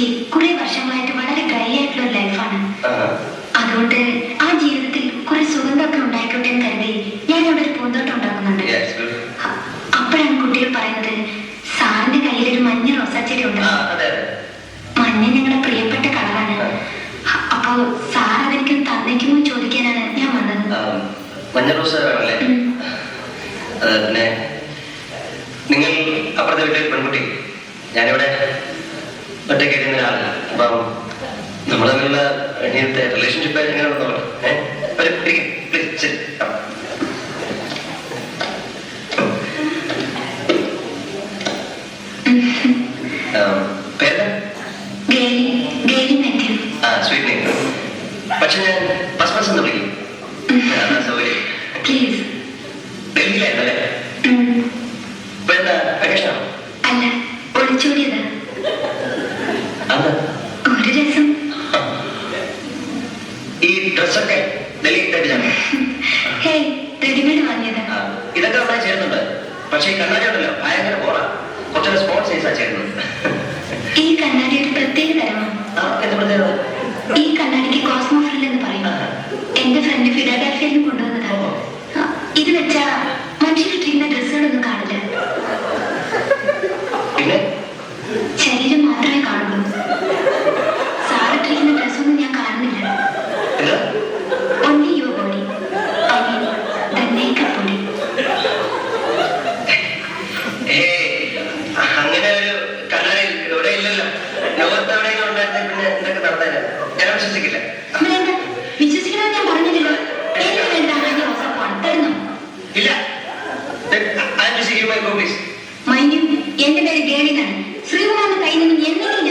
C കുറെ വർഷങ്ങളായിട്ട് വളരെ ഡ്രൈ ആയിട്ടുള്ള ഒരു ലൈഫാണ്. അതുകൊണ്ട് ആ ജീവിതത്തിൽ കുറെ സുഗന്ധമൊക്കെ ഉണ്ടായിക്കോട്ടെ എന്ന് കരുതി ഞാൻ അവിടെ ഒരു പൂന്തോട്ടം ഉണ്ടാക്കുന്നുണ്ട്. അപ്പോഴാണ് കുട്ടികൾ പറയുന്നത്, സാറിന്റെ കയ്യിലൊരു മഞ്ഞ റോസാച്ചെടി ഉണ്ട്. മഞ്ഞ ഞങ്ങളുടെ പ്രിയപ്പെട്ട കളറാണ്. അപ്പോ സാർ അതെനിക്ക് തന്നേക്കുമോ ചോദിക്കാനാണ് ഞാൻ വന്നത്. മഞ്ഞ റോസ വേണമല്ലേ? പിന്നെ നിങ്ങൾ അപ്പുറത്തെ വീട്ടിൽ പെൺകുട്ടി, ഞാനിവിടെ ഒറ്റയ്ക്ക് എഴുതുന്ന ഒരാളാണ്. അപ്പം നമ്മൾ തമ്മിലുള്ള ഇനിയത്തെ റിലേഷൻഷിപ്പ് എങ്ങനെ ഉണ്ടെന്നോളൂ. പേര് സ്വീറ്റ് നെയിം. പക്ഷെ ഞാൻ പസ്പസ് എന്ന് വിളിക്കും. ഡൽഹിയിലായിരുന്നല്ലേ? ഇപ്പൊ എന്താ വെക്കേഷനാണോ? അല്ല, ഒളിച്ചോടിയതാ. ഒരു രസം. ഈ ഡ്രസ്സൊക്കെ ഡൽഹി തട്ടിച്ചാണ്? റെഡിമെയ്ഡ് വാങ്ങിയതാ. ഇതൊക്കെ നന്നായി ചേരുന്നുണ്ട്. പക്ഷെ ഈ കണ്ണാടി ഉണ്ടല്ലോ ഭയങ്കര പോറാ. കുറച്ചൊരു സ്മോൾ സൈസാ ചേരുന്നത്. ഈ കണ്ണാടി ഒരു പ്രത്യേക തരമാണ്. എന്ത് പ്രത്യേകത? ഈ കണ്ണാടിക്ക് കോസ്മോ ഫ്രിൽ എന്ന് പറയും. എന്റെ ഫ്രണ്ട് ഫിലാഡൽഫിയയിൽ നിന്ന് കൊണ്ടുവന്നതാ. ഇത് വെച്ചാ മനുഷ്യരിട്ടിരിക്കുന്ന ഡ്രസ്സുകളൊന്നും കാണില്ല. പിന്നെ ശരീരം മാത്രമേ കാണുള്ളൂ. സാറിട്ടിരിക്കുന്ന ഡ്രസ്സൊന്നും ഞാൻ കാണുന്നില്ല. Only your body. I mean, the naked body. അങ്ങനെ ഒരു കണ്ണാടി ഇവിടെ ഇല്ലല്ലോ. ലോകത്ത് എവിടെയെങ്കിലും ഉണ്ടായിരുന്നെ പിന്നെ എന്തൊക്കെ നടന്നേനെ? ഞാൻ വിശ്വസിക്കില്ല. വിശ്വസിക്കണമെന്ന് ഞാൻ പറഞ്ഞില്ലല്ലോ. എനിക്ക് വേണ്ട ആദ്യ റോസാപ്പാണ്. തരുന്നോ? ഇല്ല. മൈൻഡ് യു, എന്റെ പേര് ഗേളിനാണ്. ശ്രീകുമാറിന്റെ കയ്യിൽ നിന്നും എന്തെങ്കിലും